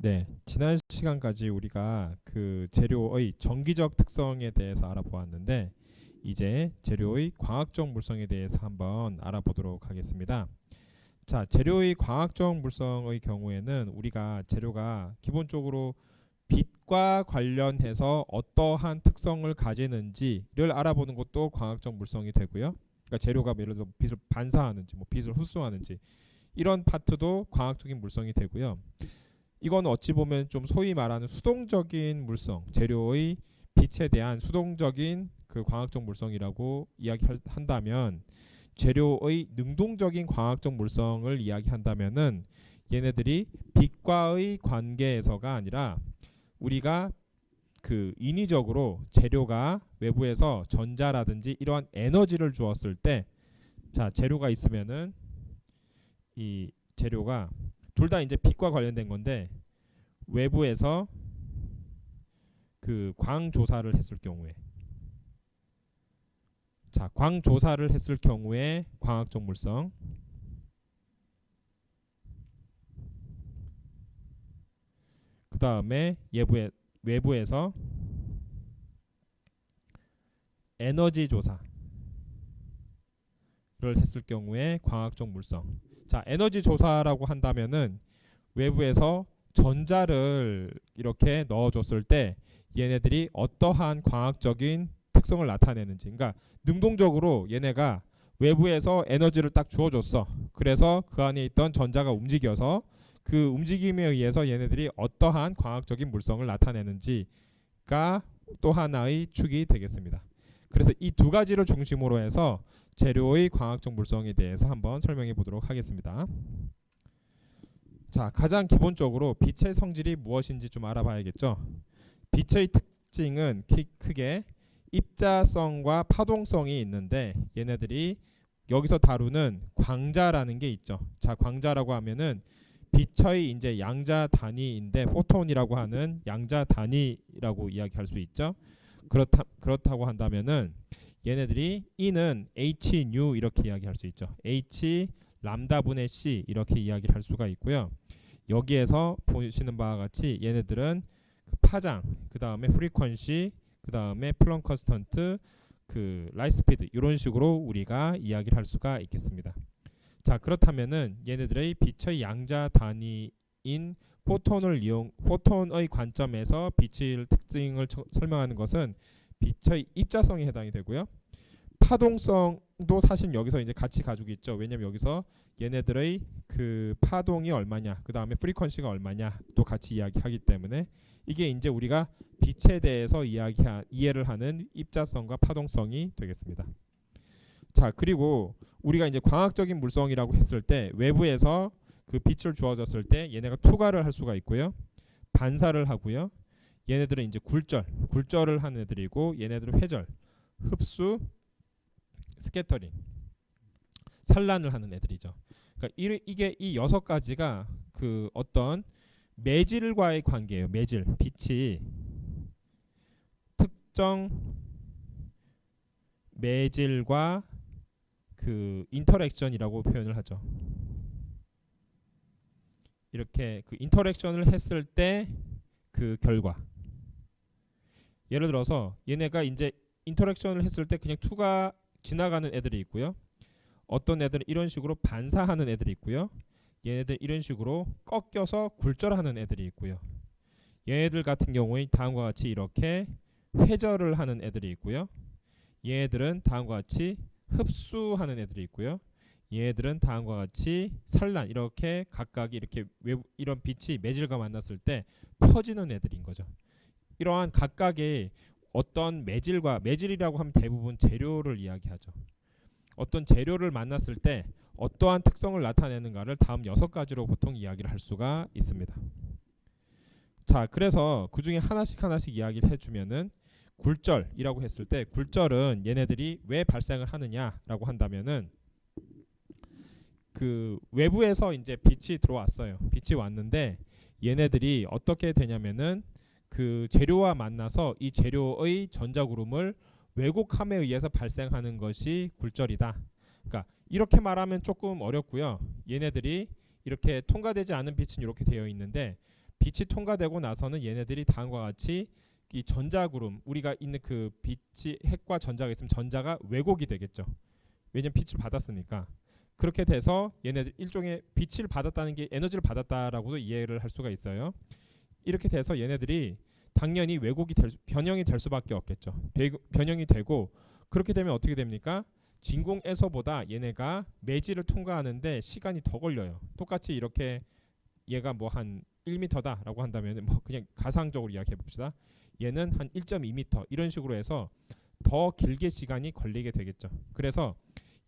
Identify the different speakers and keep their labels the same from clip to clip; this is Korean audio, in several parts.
Speaker 1: 네, 지난 시간까지 우리가 그 재료의 정기적 특성에 대해서 알아보았는데 이제 재료의 광학적 물성에 대해서 한번 알아보도록 하겠습니다. 자, 재료의 광학적 물성의 경우에는 우리가 재료가 기본적으로 빛과 관련해서 어떠한 특성을 가지는지를 알아보는 것도 광학적 물성이 되고요. 그러니까 재료가 예를 들어 빛을 반사하는지, 뭐 빛을 흡수하는지 이런 파트도 광학적인 물성이 되고요. 이건 어찌 보면 좀 소위 말하는 수동적인 물성, 재료의 빛에 대한 수동적인 그 광학적 물성이라고 이야기한다면, 재료의 능동적인 광학적 물성을 이야기한다면은 얘네들이 빛과의 관계에서가 아니라 우리가 그 인위적으로 재료가 외부에서 전자라든지 이러한 에너지를 주었을 때, 자, 재료가 있으면은 이 재료가 둘 다 이제 빛과 관련된 건데 외부에서 그 광조사를 했을 경우에, 자, 광조사를 했을 경우에 광학적 물성, 그 다음에 외부에서 에너지 조사를 했을 경우에 광학적 물성. 자, 에너지 조사라고 한다면은 외부에서 전자를 이렇게 넣어줬을 때 얘네들이 어떠한 광학적인 특성을 나타내는지, 그러니까 능동적으로 얘네가 외부에서 에너지를 딱 주어줬어. 그래서 그 안에 있던 전자가 움직여서 그 움직임에 의해서 얘네들이 어떠한 광학적인 물성을 나타내는지가 또 하나의 축이 되겠습니다. 그래서 이 두 가지를 중심으로 해서 재료의 광학적 물성에 대해서 한번 설명해 보도록 하겠습니다. 자, 가장 기본적으로 빛의 성질이 무엇인지 좀 알아봐야겠죠. 빛의 특징은 크게 입자성과 파동성이 있는데 얘네들이 여기서 다루는 광자라는 게 있죠. 자, 광자라고 하면은 빛의 이제 양자 단위인데 포톤이라고 하는 양자 단위라고 이야기할 수 있죠. 그렇다고 한다면은 얘네들이 E는 h nu 이렇게 이야기할 수 있죠. h 람다 분의 c 이렇게 이야기를 할 수가 있고요. 여기에서 보시는 바와 같이 얘네들은 그 파장, 그 다음에 프리퀀시, 그 다음에 플렁 컨스턴트, 그 라이트 스피드 이런 식으로 우리가 이야기를 할 수가 있겠습니다. 자, 그렇다면은 얘네들의 빛의 양자 단위인 포톤의 관점에서 빛의 특징을 설명하는 것은 빛의 입자성에 해당이 되고요. 파동성도 사실 여기서 이제 같이 가지고 있죠. 왜냐면 여기서 얘네들의 그 파동이 얼마냐, 그 다음에 프리퀀시가 얼마냐 또 같이 이야기하기 때문에 이게 이제 우리가 빛에 대해서 이해를 하는 입자성과 파동성이 되겠습니다. 자, 그리고 우리가 이제 광학적인 물성이라고 했을 때 외부에서 그 빛을 주어졌을 때 얘네가 투과를 할 수가 있고요. 반사를 하고요. 얘네들은 이제 굴절을 하는 애들이고 얘네들은 회절, 흡수, 스캐터링, 산란을 하는 애들이죠. 그러니까 이게 이 6가지가 그 어떤 매질과의 관계예요. 매질, 빛이 특정 매질과 그 인터랙션이라고 표현을 하죠. 이렇게 그 인터랙션을 했을 때 그 결과. 예를 들어서 얘네가 이제 인터랙션을 했을 때 그냥 투가 지나가는 애들이 있고요. 어떤 애들은 이런 식으로 반사하는 애들이 있고요. 얘네들 이런 식으로 꺾여서 굴절하는 애들이 있고요. 얘네들 같은 경우에 다음과 같이 이렇게 회절을 하는 애들이 있고요. 얘네들은 다음과 같이 흡수하는 애들이 있고요. 얘네들은 다음과 같이 산란, 이렇게 각각 이렇게 이런 빛이 매질과 만났을 때 퍼지는 애들인 거죠. 이러한 각각의 어떤 매질이라고 하면 대부분 재료를 이야기하죠. 어떤 재료를 만났을 때 어떠한 특성을 나타내는가를 다음 6가지로 보통 이야기를 할 수가 있습니다. 자, 그래서 그 중에 하나씩 이야기를 해주면은 굴절이라고 했을 때 굴절은 얘네들이 왜 발생을 하느냐라고 한다면은 그 외부에서 이제 빛이 들어왔어요. 빛이 왔는데 얘네들이 어떻게 되냐면은 그 재료와 만나서 이 재료의 전자구름을 왜곡함에 의해서 발생하는 것이 굴절이다. 그러니까 이렇게 말하면 조금 어렵고요. 얘네들이 이렇게 통과되지 않은 빛은 이렇게 되어 있는데 빛이 통과되고 나서는 얘네들이 다음과 같이 이 전자구름 우리가 있는 그 빛이 핵과 전자가 있으면 전자가 왜곡이 되겠죠. 왜냐면 빛을 받았으니까. 그렇게 돼서 얘네들 일종의 빛을 받았다는 게 에너지를 받았다라고도 이해를 할 수가 있어요. 이렇게 돼서 얘네들이 당연히 왜곡이 변형이 될 수밖에 없겠죠. 변형이 되고 그렇게 되면 어떻게 됩니까? 진공에서보다 얘네가 매질을 통과하는데 시간이 더 걸려요. 똑같이 이렇게 얘가 뭐 한 1m다라고 한다면 뭐 그냥 가상적으로 이야기해 봅시다. 얘는 한 1.2m 이런 식으로 해서 더 길게 시간이 걸리게 되겠죠. 그래서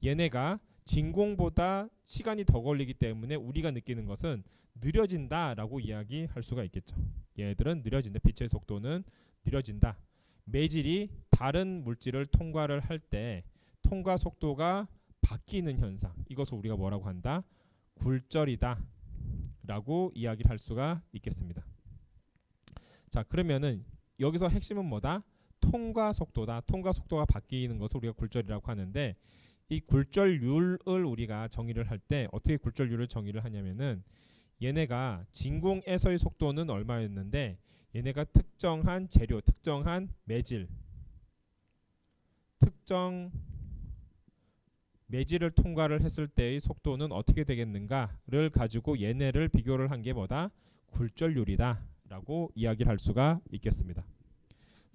Speaker 1: 얘네가 진공보다 시간이 더 걸리기 때문에 우리가 느끼는 것은 느려진다라고 이야기할 수가 있겠죠. 얘네들은 느려진다. 빛의 속도는 느려진다. 매질이 다른 물질을 통과를 할 때 통과 속도가 바뀌는 현상. 이것을 우리가 뭐라고 한다? 굴절이다 라고 이야기를 할 수가 있겠습니다. 자, 그러면은 여기서 핵심은 뭐다? 통과 속도다. 통과 속도가 바뀌는 것을 우리가 굴절이라고 하는데 이 굴절률을 우리가 정의를 할 때 어떻게 굴절률을 정의를 하냐면은 얘네가 진공에서의 속도는 얼마였는데 얘네가 특정한 재료, 특정한 매질, 특정 매질을 통과를 했을 때의 속도는 어떻게 되겠는가를 가지고 얘네를 비교를 한 게 뭐다? 굴절률이다 라고 이야기를 할 수가 있겠습니다.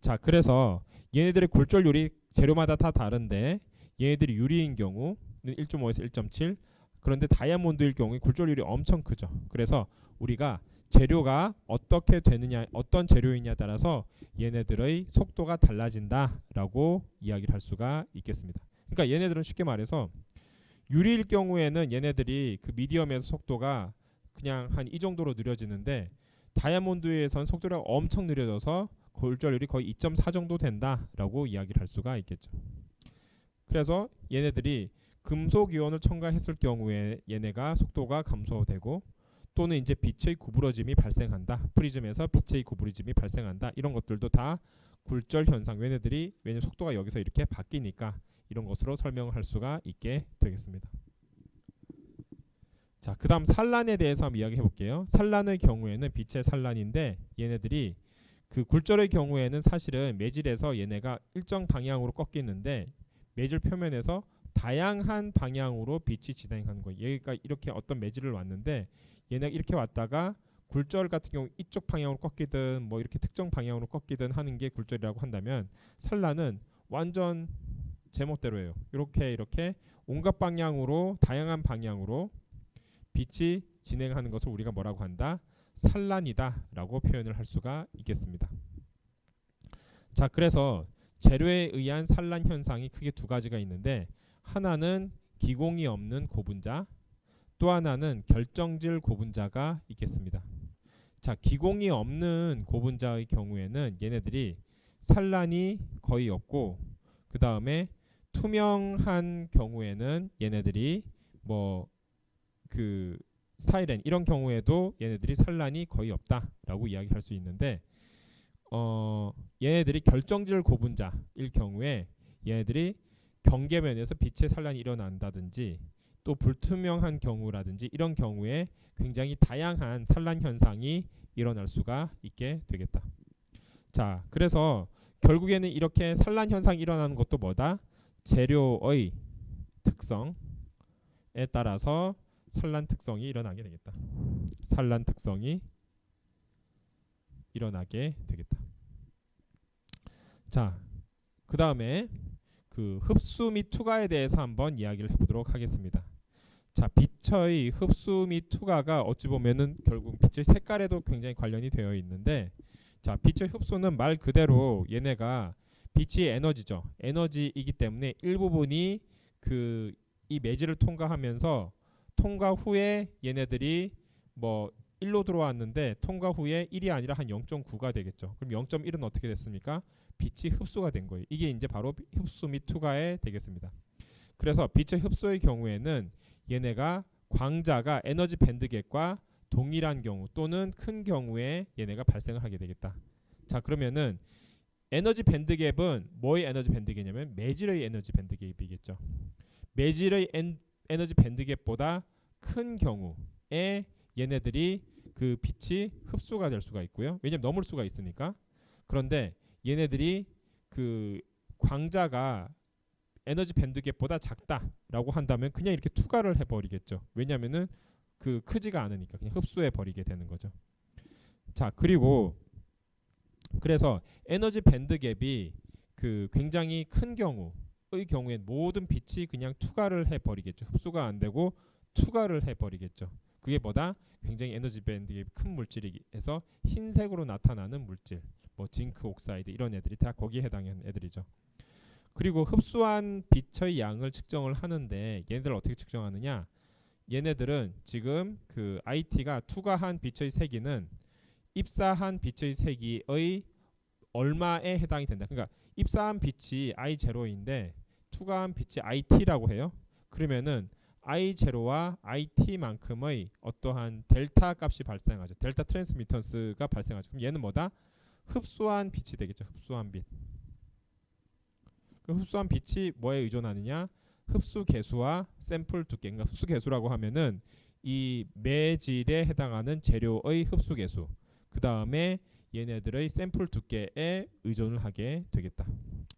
Speaker 1: 자, 그래서 얘네들의 굴절률이 재료마다 다 다른데 얘네들이 유리인 경우는 1.5에서 1.7 그런데 다이아몬드일 경우에 굴절률이 엄청 크죠. 그래서 우리가 재료가 어떻게 되느냐 어떤 재료이냐에 따라서 얘네들의 속도가 달라진다라고 이야기를 할 수가 있겠습니다. 그러니까 얘네들은 쉽게 말해서 유리일 경우에는 얘네들이 그 미디엄에서 속도가 그냥 한 이 정도로 느려지는데 다이아몬드에선 속도가 엄청 느려져서 굴절률이 거의 2.4 정도 된다라고 이야기를 할 수가 있겠죠. 그래서 얘네들이 금속 이온을 첨가했을 경우에 얘네가 속도가 감소되고 또는 이제 빛의 구부러짐이 발생한다. 프리즘에서 빛의 구부러짐이 발생한다. 이런 것들도 다 굴절 현상. 왜냐면 속도가 여기서 이렇게 바뀌니까 이런 것으로 설명할 수가 있게 되겠습니다. 자, 그다음 산란에 대해서 한번 이야기해 볼게요. 산란의 경우에는 빛의 산란인데 얘네들이 그 굴절의 경우에는 사실은 매질에서 얘네가 일정 방향으로 꺾이는데 매질 표면에서 다양한 방향으로 빛이 진행하는 거예요. 얘가 이렇게 어떤 매질을 왔는데 얘네가 이렇게 왔다가 굴절 같은 경우 이쪽 방향으로 꺾이든 뭐 이렇게 특정 방향으로 꺾이든 하는 게 굴절이라고 한다면 산란은 완전 제멋대로예요. 이렇게 온갖 방향으로 다양한 방향으로 빛이 진행하는 것을 우리가 뭐라고 한다? 산란이다라고 표현을 할 수가 있겠습니다. 자, 그래서 재료에 의한 산란 현상이 크게 두 가지가 있는데 하나는 기공이 없는 고분자, 또 하나는 결정질 고분자가 있겠습니다. 자, 기공이 없는 고분자의 경우에는 얘네들이 산란이 거의 없고 그 다음에 투명한 경우에는 얘네들이 뭐 그 스타일엔 이런 경우에도 얘네들이 산란이 거의 없다라고 이야기할 수 있는데 얘네들이 결정질 고분자일 경우에 얘네들이 경계면에서 빛의 산란이 일어난다든지 또 불투명한 경우라든지 이런 경우에 굉장히 다양한 산란 현상이 일어날 수가 있게 되겠다. 자, 그래서 결국에는 이렇게 산란 현상이 일어나는 것도 뭐다? 재료의 특성에 따라서 산란 특성이 일어나게 되겠다. 산란 특성이 일어나게 되겠다. 자, 그 다음에 그 흡수 및 투과에 대해서 한번 이야기를 해보도록 하겠습니다. 자, 빛의 흡수 및 투과가 어찌 보면은 결국 빛의 색깔에도 굉장히 관련이 되어 있는데, 자, 빛의 흡수는 말 그대로 얘네가 빛이 에너지죠. 에너지이기 때문에 일부분이 그 이 매질을 통과하면서 통과 후에 얘네들이 뭐 1로 들어왔는데 통과 후에 1이 아니라 한 0.9가 되겠죠. 그럼 0.1은 어떻게 됐습니까? 빛이 흡수가 된 거예요. 이게 이제 바로 흡수 및 투과에 되겠습니다. 그래서 빛의 흡수의 경우에는 얘네가 광자가 에너지 밴드갭과 동일한 경우 또는 큰 경우에 얘네가 발생을 하게 되겠다. 자, 그러면은 에너지 밴드갭은 뭐의 에너지 밴드갭이냐면 매질의 에너지 밴드갭이겠죠. 매질의 에너지 밴드갭보다 큰 경우에 얘네들이 그 빛이 흡수가 될 수가 있고요. 왜냐면 넘을 수가 있으니까. 그런데 얘네들이 그 광자가 에너지 밴드갭보다 작다라고 한다면 그냥 이렇게 투과를 해버리겠죠. 왜냐면은 그 크지가 않으니까 그냥 흡수해 버리게 되는 거죠. 자, 그리고 그래서 에너지 밴드갭이 그 굉장히 큰 경우의 경우엔 모든 빛이 그냥 투과를 해버리겠죠. 흡수가 안 되고 투과를 해버리겠죠. 그게 뭐다? 굉장히 에너지 밴드갭이 큰 물질이해서 흰색으로 나타나는 물질, 뭐 징크 옥사이드 이런 애들이 다 거기에 해당하는 애들이죠. 그리고 흡수한 빛의 양을 측정을 하는데 얘네들 어떻게 측정하느냐? 얘네들은 지금 그 IT가 투과한 빛의 세기는 입사한 빛의 세기의 얼마에 해당이 된다. 그러니까 입사한 빛이 I0인데 투과한 빛이 IT라고 해요. 그러면은 I0와 IT만큼의 어떠한 델타 값이 발생하죠. 델타 트랜스미턴스가 발생하죠. 그럼 얘는 뭐다? 흡수한 빛이 되겠죠. 흡수한 빛. 그 흡수한 빛이 뭐에 의존하느냐? 흡수 개수와 샘플 두께. 그러니까 흡수 개수라고 하면은 이 매질에 해당하는 재료의 흡수 개수. 그 다음에 얘네들의 샘플 두께에 의존을 하게 되겠다.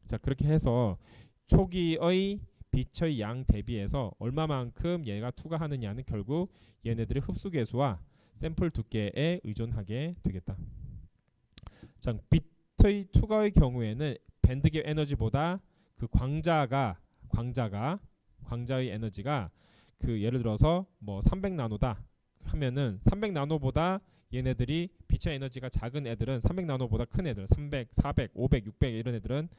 Speaker 1: 자, 그렇게 해서 초기의 빛의 양 대비해서 얼마만큼 얘가 투과하느냐는 결국 얘네들의 흡수 개수와 샘플 두께에 의존하게 되겠다. 자, 빛의 투과의 경우에는 밴드갭 에너지보다 그 광자의 에너지가 그 예를 들어서 뭐 300나노다 하면은 300나노보다 얘네들이 빛의 에너지가 작은 애들은 300나노보다 큰 애들 300, 400, 500, 600 이런 애들은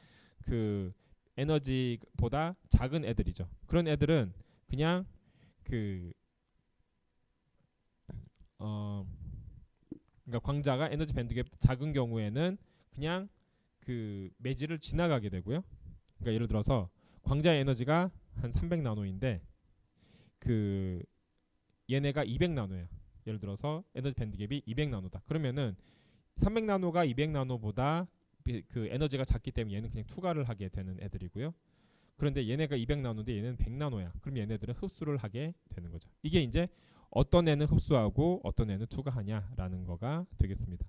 Speaker 1: 그 에너지보다 작은 애들이죠. 그런 애들은 그냥 그 그러니까 광자가 에너지 밴드갭 작은 경우에는 그냥 그 매질을 지나가게 되고요. 그러니까 예를 들어서 광자의 에너지가 한 300나노인데 그 얘네가 200나노야. 예를 들어서 에너지 밴드갭이 200나노다. 그러면은 300나노가 200나노보다 그 에너지가 작기 때문에 얘는 그냥 투과를 하게 되는 애들이고요. 그런데 얘네가 200나노인데 얘는 100나노야. 그럼 얘네들은 흡수를 하게 되는 거죠. 이게 이제 어떤 애는 흡수하고 어떤 애는 투과하냐라는 거가 되겠습니다.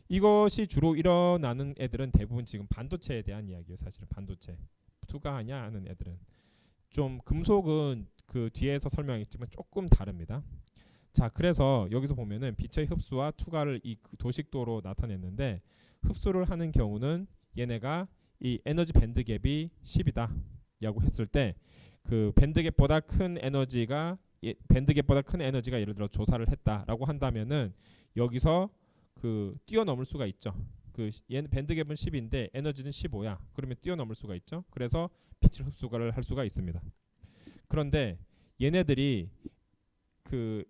Speaker 1: 이것이 주로 일어나는 애들은 대부분 지금 반도체에 대한 이야기예요. 사실은 반도체 투과하냐 하는 애들은 좀 금속은 그 뒤에서 설명했지만 조금 다릅니다. 자, 그래서 여기서 보면은 빛의 흡수와 투과를 이 도식도로 나타냈는데 흡수를 하는 경우는 얘네가 이 에너지 밴드갭이 10이다 라고 했을 때 그 밴드갭보다 큰 에너지가 예를 들어 조사를 했다라고 한다면은 여기서 그 뛰어넘을 수가 있죠. 그 얘는 밴드갭은 10인데 에너지는 15야. 그러면 뛰어넘을 수가 있죠. 그래서 빛을 흡수를 할 수가 있습니다. 그런데 얘네들이 그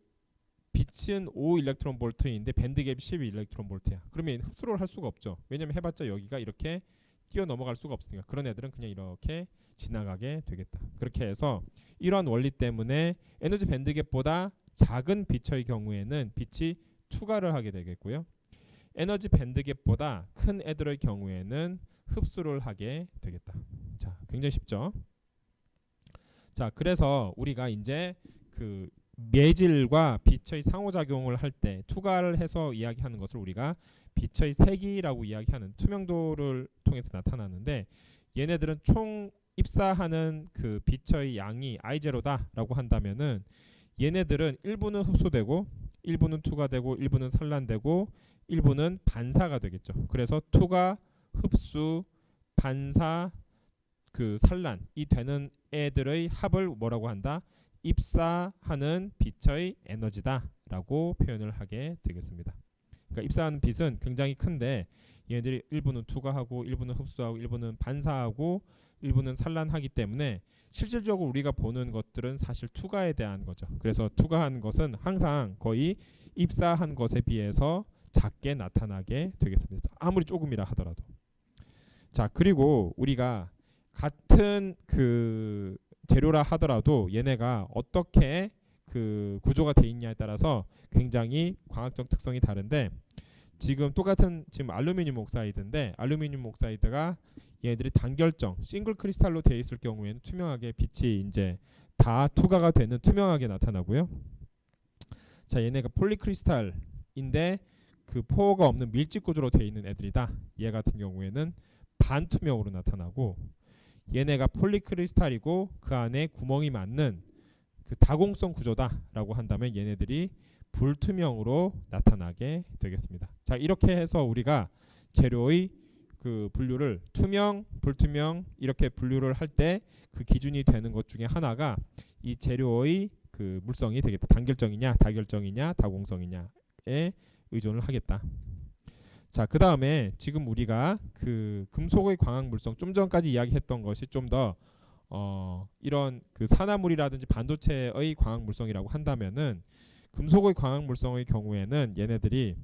Speaker 1: 빛은 5 일렉트론 볼트인데 밴드갭이 12 일렉트론 볼트야. 그러면 흡수를 할 수가 없죠. 왜냐면 해봤자 여기가 이렇게 뛰어넘어갈 수가 없으니까. 그런 애들은 그냥 이렇게 지나가게 되겠다. 그렇게 해서 이러한 원리 때문에 에너지 밴드갭보다 작은 빛의 경우에는 빛이 투과를 하게 되겠고요. 에너지 밴드갭보다 큰 애들의 경우에는 흡수를 하게 되겠다. 자, 굉장히 쉽죠? 자, 그래서 우리가 이제 그 매질과 빛의 상호작용을 할 때 투과를 해서 이야기하는 것을 우리가 빛의 세기라고 이야기하는 투명도를 통해서 나타나는데 얘네들은 총 입사하는 그 빛의 양이 I0다라고 한다면은 얘네들은 일부는 흡수되고 일부는 투과되고 일부는 산란되고 일부는 반사가 되겠죠. 그래서 투과, 흡수, 반사, 그 산란이 되는 애들의 합을 뭐라고 한다? 입사하는 빛의 에너지다라고 표현을 하게 되겠습니다. 그러니까 입사하는 빛은 굉장히 큰데 얘네들이 일부는 투과하고 일부는 흡수하고 일부는 반사하고 일부는 산란하기 때문에 실질적으로 우리가 보는 것들은 사실 투과에 대한 거죠. 그래서 투과한 것은 항상 거의 입사한 것에 비해서 작게 나타나게 되겠습니다. 아무리 조금이라 하더라도. 자, 그리고 우리가 같은 그 재료라 하더라도 얘네가 어떻게 그 구조가 돼 있냐에 따라서 굉장히 광학적 특성이 다른데 지금 똑같은 지금 알루미늄 옥사이드인데 알루미늄 옥사이드가 얘네들이 단결정 싱글 크리스탈로 되어 있을 경우에는 투명하게 빛이 이제 다 투과가 되는 투명하게 나타나고요. 자, 얘네가 폴리크리스탈 인데 그 포가 없는 밀집 구조로 되어 있는 애들이다. 얘 같은 경우에는 반투명으로 나타나고, 얘네가 폴리크리스탈이고 그 안에 구멍이 많는 그 다공성 구조다라고 한다면 얘네들이 불투명으로 나타나게 되겠습니다. 자, 이렇게 해서 우리가 재료의 그 분류를 투명, 불투명 이렇게 분류를 할 때 그 기준이 되는 것 중에 하나가 이 재료의 그 물성이 되겠다. 단결정이냐, 다결정이냐, 다공성이냐에 의존을 하겠다. 자, 그 다음에 지금 우리가 그 금속의 광학 물성, 좀 전까지 이야기했던 것이 좀 더 이런 그 산화물이라든지 반도체의 광학 물성이라고 한다면은, 금속의 광학 물성의 경우에는 얘네들이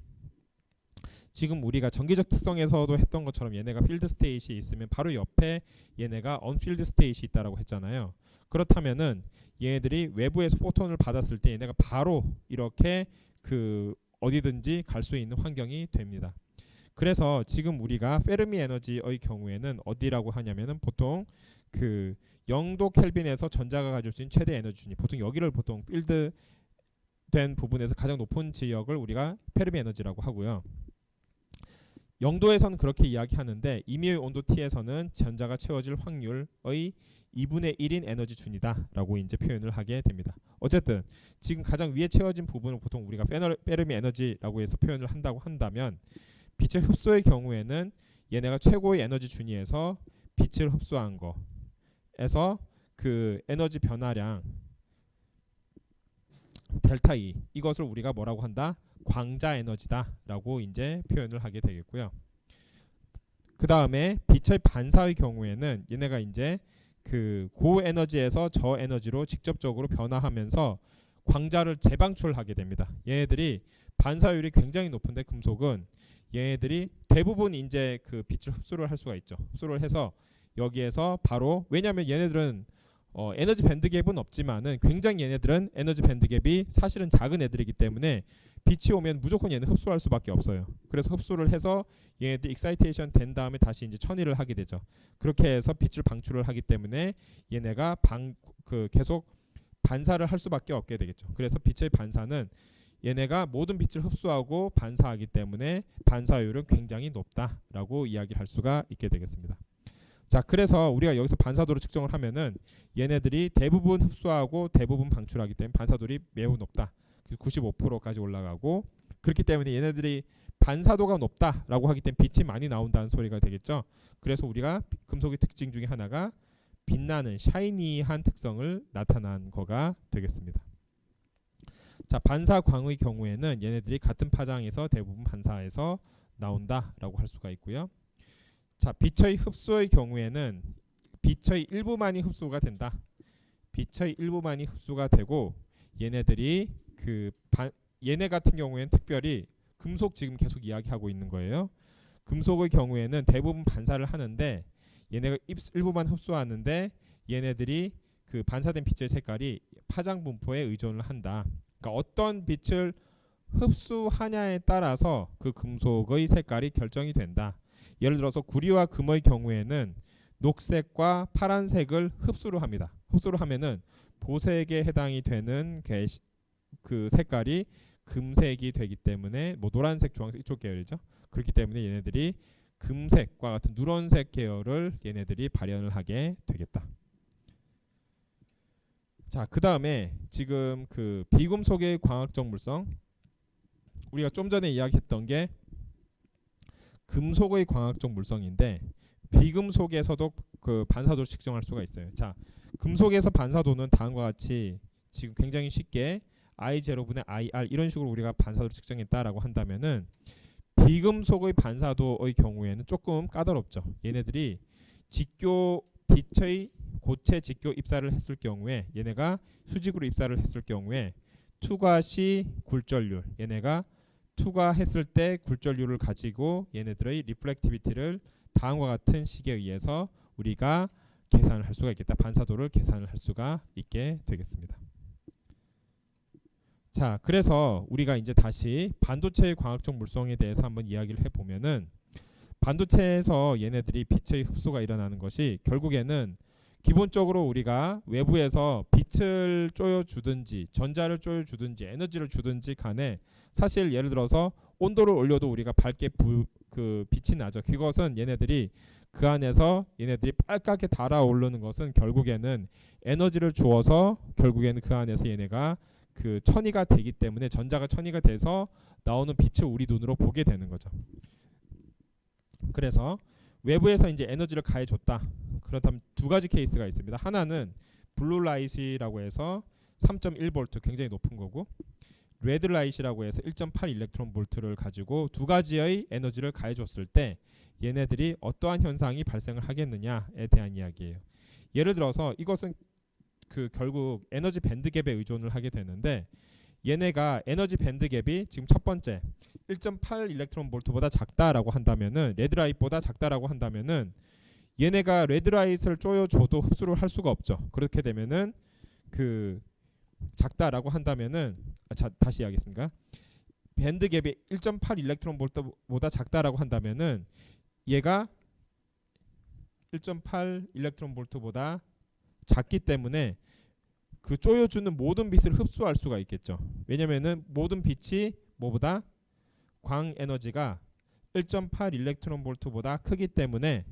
Speaker 1: 지금 우리가 전기적 특성에서도 했던 것처럼 얘네가 필드 스테이트이 있으면 바로 옆에 얘네가 언필드 스테이트이 있다라고 했잖아요. 그렇다면은 얘네들이 외부에서 포톤을 받았을 때 얘네가 바로 이렇게 그 어디든지 갈 수 있는 환경이 됩니다. 그래서 지금 우리가 페르미 에너지의 경우에는 어디라고 하냐면은 보통 그 0도 켈빈에서 전자가 가질 수 있는 최대 에너지 준위, 보통 여기를 보통 필드 된 부분에서 가장 높은 지역을 우리가 페르미 에너지라고 하고요. 0도에서는 그렇게 이야기하는데 임의의 온도 T에서는 전자가 채워질 확률의 2분의 1인 에너지 준이다 라고 이제 표현을 하게 됩니다. 어쨌든 지금 가장 위에 채워진 부분을 보통 우리가 페르미 에너지라고 해서 표현을 한다고 한다면, 빛의 흡수의 경우에는 얘네가 최고의 에너지 준위에서 빛을 흡수한 거에서 그 에너지 변화량 델타 E, 이것을 우리가 뭐라고 한다? 광자 에너지다 라고 이제 표현을 하게 되겠고요. 그 다음에 빛의 반사의 경우에는 얘네가 이제 그 고에너지에서 저에너지로 직접적으로 변화하면서 광자를 재방출하게 됩니다. 얘네들이 반사율이 굉장히 높은데, 금속은 얘네들이 대부분 이제 그 빛을 흡수를 할 수가 있죠. 흡수를 해서 여기에서 바로, 왜냐하면 얘네들은 에너지 밴드 갭은 없지만은 굉장히 얘네들은 에너지 밴드 갭이 사실은 작은 애들이기 때문에 빛이 오면 무조건 얘는 흡수할 수밖에 없어요. 그래서 흡수를 해서 얘네들 익사이테이션 된 다음에 다시 이제 천위를 하게 되죠. 그렇게 해서 빛을 방출을 하기 때문에 얘네가 계속 반사를 할 수밖에 없게 되겠죠. 그래서 빛의 반사는 얘네가 모든 빛을 흡수하고 반사하기 때문에 반사율은 굉장히 높다라고 이야기할 수가 있게 되겠습니다. 자, 그래서 우리가 여기서 반사도를 측정을 하면은 얘네들이 대부분 흡수하고 대부분 방출하기 때문에 반사도율이 매우 높다. 95%까지 올라가고, 그렇기 때문에 얘네들이 반사도가 높다라고 하기 때문에 빛이 많이 나온다는 소리가 되겠죠. 그래서 우리가 금속의 특징 중에 하나가 빛나는 샤이니한 특성을 나타난 거가 되겠습니다. 자, 반사광의 경우에는 얘네들이 같은 파장에서 대부분 반사해서 나온다라고 할 수가 있고요. 자, 빛의 흡수의 경우에는 빛의 일부만이 흡수가 된다. 빛의 일부만이 흡수가 되고, 얘네들이 얘네 같은 경우에는 특별히 금속 지금 계속 이야기하고 있는 거예요. 금속의 경우에는 대부분 반사를 하는데 얘네가 일부만 흡수하는데 얘네들이 그 반사된 빛의 색깔이 파장 분포에 의존을 한다. 그러니까 어떤 빛을 흡수하냐에 따라서 그 금속의 색깔이 결정이 된다. 예를 들어서 구리와 금의 경우에는 녹색과 파란색을 흡수를 합니다. 흡수를 하면은 보색에 해당이 되는 그 색깔이 금색이 되기 때문에, 뭐 노란색, 주황색 이쪽 계열이죠. 그렇기 때문에 얘네들이 금색과 같은 누런색 계열을 얘네들이 발현을 하게 되겠다. 자, 그 다음에 지금 그 비금속의 광학적 물성, 우리가 좀 전에 이야기했던 게 금속의 광학적 물성인데, 비금속에서도 그 반사도를 측정할 수가 있어요. 자, 금속에서 반사도는 다음과 같이 지금 굉장히 쉽게 I0분의 IR 이런 식으로 우리가 반사도를 측정했다라고 한다면은, 비금속의 반사도의 경우에는 조금 까다롭죠. 얘네들이 빛의 고체 직교 입사를 했을 경우에, 얘네가 수직으로 입사를 했을 경우에 투과시 굴절률, 얘네가 투과했을 때 굴절률을 가지고 얘네들의 리플렉티비티를 다음과 같은 식에 의해서 우리가 계산을 할 수가 있겠다. 반사도를 계산을 할 수가 있게 되겠습니다. 자, 그래서 우리가 이제 다시 반도체의 광학적 물성에 대해서 한번 이야기를 해보면은, 반도체에서 얘네들이 빛의 흡수가 일어나는 것이 결국에는 기본적으로 우리가 외부에서 빛을 쪼여주든지 전자를 쪼여주든지 에너지를 주든지 간에 사실 예를 들어서 온도를 올려도 우리가 밝게 그 빛이 나죠. 그것은 얘네들이 그 안에서 얘네들이 빨갛게 달아오르는 것은 결국에는 에너지를 주어서 결국에는 그 안에서 얘네가 그 천이가 되기 때문에 전자가 천이가 돼서 나오는 빛을 우리 눈으로 보게 되는 거죠. 그래서 외부에서 이제 에너지를 가해줬다. 그렇다면 두 가지 케이스가 있습니다. 하나는 블루라이트라고 해서 3.1V 굉장히 높은 거고, 레드라이트라고 해서 1.8 일렉트론 볼트를 가지고 두 가지의 에너지를 가해줬을 때 얘네들이 어떠한 현상이 발생을 하겠느냐에 대한 이야기예요. 예를 들어서 이것은 그 결국 에너지 밴드갭에 의존을 하게 되는데, 얘네가 에너지 밴드갭이 지금 첫 번째 1.8 일렉트론 볼트보다 작다라고 한다면은, 레드라이트보다 작다라고 한다면은 얘네가 레드라이트를 쪼여줘도 흡수를 할 수가 없죠. 그렇게 되면은 그 작다라고 한다면은 다시 이야기했습니까? 밴드갭이 1.8 일렉트론 볼트보다 작다라고 한다면은 얘가 1.8 일렉트론 볼트보다 작기 때문에 그 쪼여주는 모든 빛을 흡수할 수가 있겠죠. 왜냐면은 모든 빛이 뭐보다 광 에너지가 1.8 일렉트론 볼트보다 크기 때문에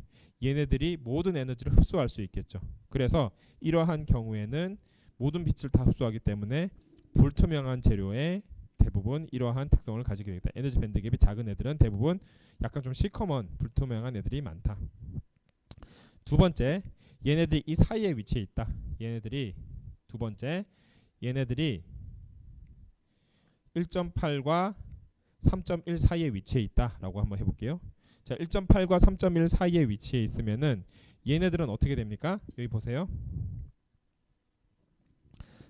Speaker 1: 얘네들이 모든 에너지를 흡수할 수 있겠죠. 그래서 이러한 경우에는 모든 빛을 다 흡수하기 때문에 불투명한 재료에 대부분 이러한 특성을 가지게 되겠다. 에너지 밴드갭이 작은 애들은 대부분 약간 좀 시커먼 불투명한 애들이 많다. 두 번째, 얘네들이 이 사이에 위치해 있다. 얘네들이 두 번째, 얘네들이 1.8과 3.1 사이에 위치해 있다라고 한번 해볼게요. 자, 1.8과 3.1 사이에 위치해 있으면은 얘네들은 어떻게 됩니까? 여기 보세요.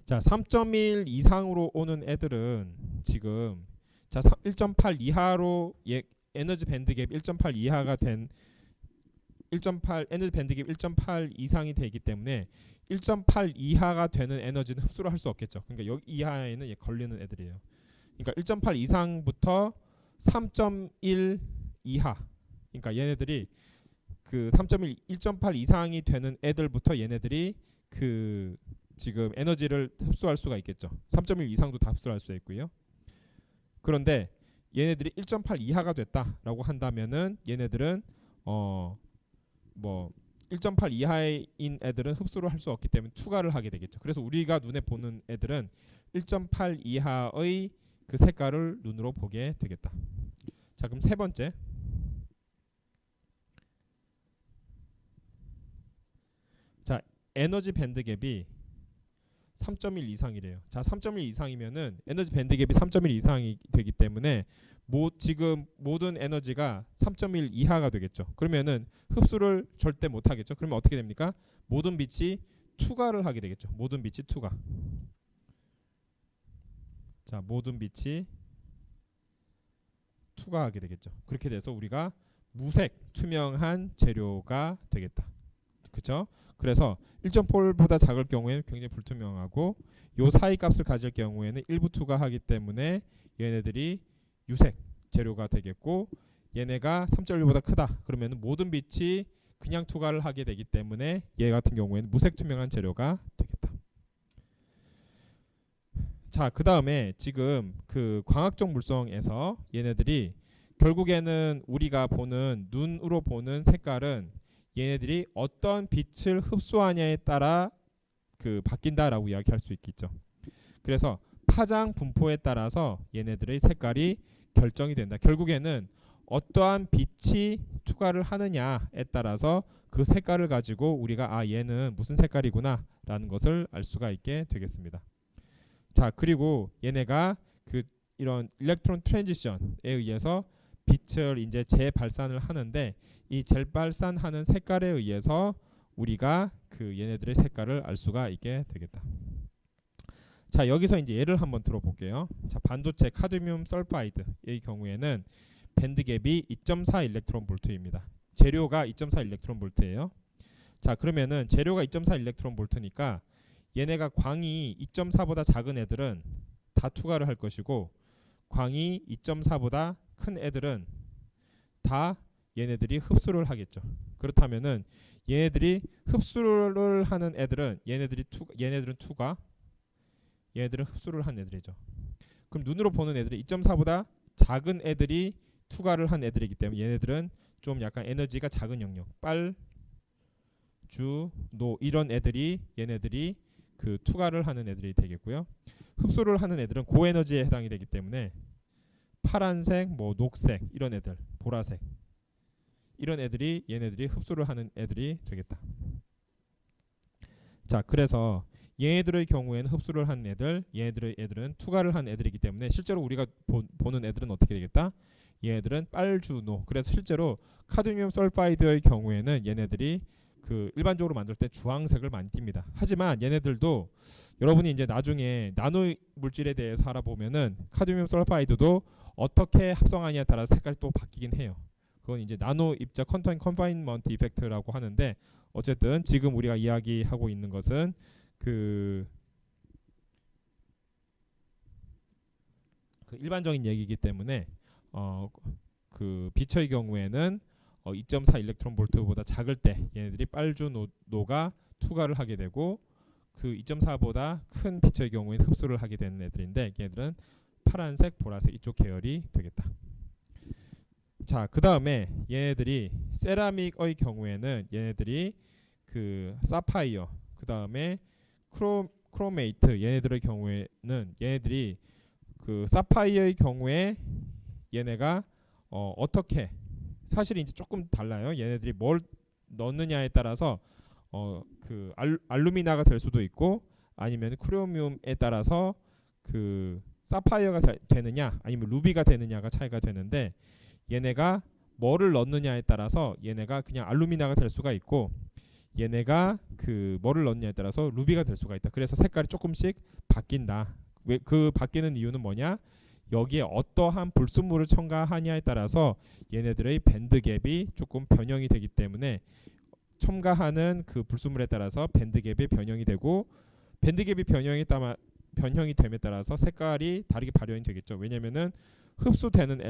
Speaker 1: 자, 3.1 이상으로 오는 애들은 지금 자 1.8 이하로 에너지 밴드갭 1.8 이하가 된 1.8 에너지 밴드갭 1.8 이상이 되기 때문에 1.8 이하가 되는 에너지는 흡수를 할 수 없겠죠. 그러니까 여기 이하에는 걸리는 애들이에요. 그러니까 1.8 이상부터 3.1 이하, 그러니까 얘네들이 그 3.1, 1.8 이상이 되는 애들부터 얘네들이 그 지금 에너지를 흡수할 수가 있겠죠. 3.1 이상도 다 흡수할 수 있고요. 그런데 얘네들이 1.8 이하가 됐다라고 한다면은 얘네들은 뭐 1.8 이하인 애들은 흡수를 할 수 없기 때문에 투과를 하게 되겠죠. 그래서 우리가 눈에 보는 애들은 1.8 이하의 그 색깔을 눈으로 보게 되겠다. 자, 그럼 세 번째. 자, 에너지 밴드갭이 3.1 이상이래요. 자, 3.1 이상이면은 에너지 밴드갭이 3.1 이상이 되기 때문에 지금 모든 에너지가 3.1 이하가 되겠죠. 그러면은 흡수를 절대 못 하겠죠. 그러면 어떻게 됩니까? 모든 빛이 투과를 하게 되겠죠. 모든 빛이 투과. 자, 모든 빛이 투과하게 되겠죠. 그렇게 돼서 우리가 무색 투명한 재료가 되겠다. 그렇죠? 그래서 1.8보다 작을 경우에는 굉장히 불투명하고 요 사이 값을 가질 경우에는 일부 투과하기 때문에 얘네들이 유색 재료가 되겠고, 얘네가 3.1보다 크다 그러면 모든 빛이 그냥 투과를 하게 되기 때문에 얘 같은 경우에는 무색 투명한 재료가 되겠다. 자, 그 다음에 지금 그 광학적 물성에서 얘네들이 결국에는 우리가 보는 눈으로 보는 색깔은 얘네들이 어떤 빛을 흡수하냐에 따라 그 바뀐다라고 이야기할 수 있겠죠. 그래서 파장 분포에 따라서 얘네들의 색깔이 결정이 된다. 결국에는 어떠한 빛이 투과를 하느냐에 따라서 그 색깔을 가지고 우리가 얘는 무슨 색깔이구나 라는 것을 알 수가 있게 되겠습니다. 자, 그리고 얘네가 그 이런 일렉트론 트랜지션에 의해서 빛을 이제 재발산을 하는데, 이 재발산하는 색깔에 의해서 우리가 그 얘네들의 색깔을 알 수가 있게 되겠다. 자, 여기서 이제 예를 한번 들어볼게요. 자, 반도체 카드뮴 설파이드의 경우에는 밴드갭이 2.4 일렉트론 볼트입니다. 재료가 2.4 일렉트론 볼트예요. 자, 그러면은 재료가 2.4 일렉트론 볼트니까 얘네가 광이 2.4보다 작은 애들은 다 투과를 할 것이고, 광이 2.4보다 큰 애들은 다 얘네들이 흡수를 하겠죠. 그렇다면은 얘네들이 흡수를 하는 애들은 얘네들은 흡수를 한 애들이죠. 그럼 눈으로 보는 애들이 2.4보다 작은 애들이 투과를 한 애들이기 때문에 얘네들은 좀 약간 에너지가 작은 영역, 빨, 주, 노 이런 애들이 얘네들이 그 투과를 하는 애들이 되겠고요. 흡수를 하는 애들은 고에너지에 해당이 되기 때문에 파란색, 뭐 녹색 이런 애들, 보라색 이런 애들이 얘네들이 흡수를 하는 애들이 되겠다. 자, 그래서 얘네들의 경우에는 흡수를 하는 애들, 애들은 투과를 한 애들이기 때문에 실제로 우리가 보는 애들은 어떻게 되겠다? 얘네들은 빨주노. 그래서 실제로 카드뮴 설파이드의 경우에는 얘네들이 그 일반적으로 만들 때 주황색을 많이 띱니다. 하지만 얘네들도 여러분이 이제 나중에 나노 물질에 대해서 알아보면은 카드뮴 설파이드도 어떻게 합성하냐에 따라 색깔이 또 바뀌긴 해요. 그건 이제 나노 입자 컨파인먼트 이펙트라고 하는데 어쨌든 지금 우리가 이야기하고 있는 것은 그 일반적인 얘기이기 때문에 그 빛의 경우에는 2.4 일렉트론 볼트보다 작을 때 얘네들이 빨주노가 투과를 하게 되고 그 2.4보다 큰 빛의 경우에는 흡수를 하게 되는 애들인데 얘네들은 파란색, 보라색 이쪽 계열이 되겠다. 자, 그 다음에 얘네들이 세라믹의 경우에는 얘네들이 그 사파이어, 그 다음에 크로메이트 얘네들의 경우에는 얘네들이 그 사파이어의 경우에 얘네가 어떻게 사실 이제 조금 달라요. 얘네들이 뭘 넣느냐에 따라서 그 알루미나가 될 수도 있고 아니면 크로미움에 따라서 그 사파이어가 되느냐 아니면 루비가 되느냐가 차이가 되는데 얘네가 뭐를 넣느냐에 따라서 얘네가 그냥 알루미나가 될 수가 있고 얘네가 그 뭐를 넣느냐에 따라서 루비가 될 수가 있다. 그래서 색깔이 조금씩 바뀐다. 왜 그 바뀌는 이유는 뭐냐? 여기에 어떠한 불순물을 첨가하냐에 따라서 얘네들의 밴드갭이 조금 변형이 되기 때문에 첨가하는 그 불순물에 따라서 밴드갭이 변형이 되고 밴드갭이 변형이 됨에 따라서 색깔이 다르게 발현이 되겠죠. 왜냐면은 흡수되는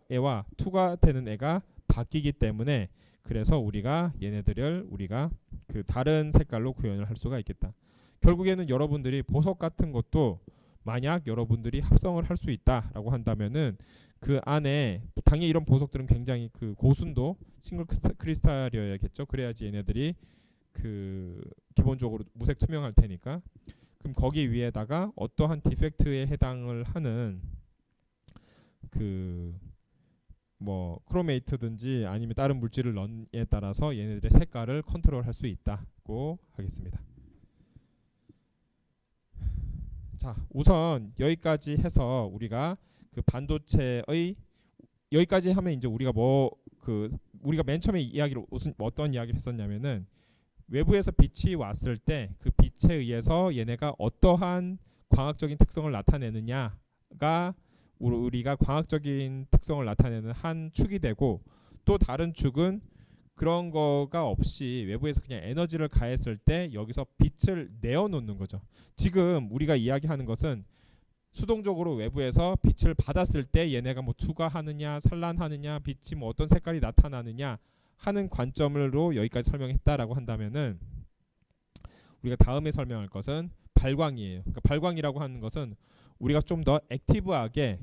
Speaker 1: 애와 투과되는 애가 바뀌기 때문에 그래서 우리가 얘네들을 우리가 그 다른 색깔로 구현을 할 수가 있겠다. 결국에는 여러분들이 보석 같은 것도 만약 여러분들이 합성을 할 수 있다라고 한다면은 그 안에 당연히 이런 보석들은 굉장히 그 고순도 싱글 크리스탈이어야겠죠. 그래야지 얘네들이 그 기본적으로 무색 투명할 테니까. 그럼 거기 위에다가 어떠한 디펙트에 해당을 하는 그 뭐 크로메이트든지 아니면 다른 물질을 넣에 따라서 얘네들의 색깔을 컨트롤할 수 있다고 하겠습니다. 자, 우선 여기까지 해서 우리가 그 반도체의 여기까지 하면 이제 우리가 우리가 맨 처음에 이야기를 어떤 이야기를 했었냐면은 외부에서 빛이 왔을 때 그 빛에 의해서 얘네가 어떠한 광학적인 특성을 나타내느냐가 우리가 광학적인 특성을 나타내는 한 축이 되고 또 다른 축은 그런 거가 없이 외부에서 그냥 에너지를 가했을 때 여기서 빛을 내어놓는 거죠. 지금 우리가 이야기하는 것은 수동적으로 외부에서 빛을 받았을 때 얘네가 뭐 투과하느냐 산란하느냐 빛이 뭐 어떤 색깔이 나타나느냐 하는 관점으로 여기까지 설명했다라고 한다면은 우리가 다음에 설명할 것은 발광이에요. 그러니까 발광이라고 하는 것은 우리가 좀 더 액티브하게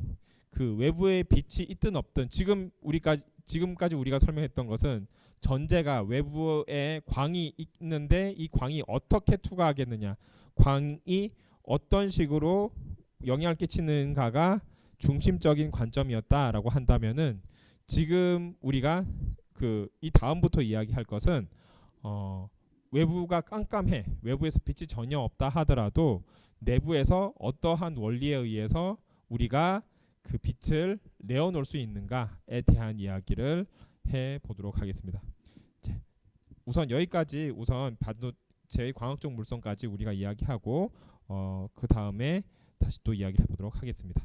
Speaker 1: 그 외부의 빛이 있든 없든 지금까지 우리가 설명했던 것은 전제가 외부에 광이 있는데 이 광이 어떻게 투과하겠느냐, 광이 어떤 식으로 영향을 끼치는가가 중심적인 관점이었다라고 한다면은 지금 우리가 그 이 다음부터 이야기할 것은 외부가 깜깜해, 외부에서 빛이 전혀 없다 하더라도 내부에서 어떠한 원리에 의해서 우리가 그 빛을 내어놓을 수 있는가에 대한 이야기를 해보도록 하겠습니다. 우선 여기까지 우선 반도체의 광학적 물성까지 우리가 이야기하고 그 다음에 다시 또 이야기를 해보도록 하겠습니다.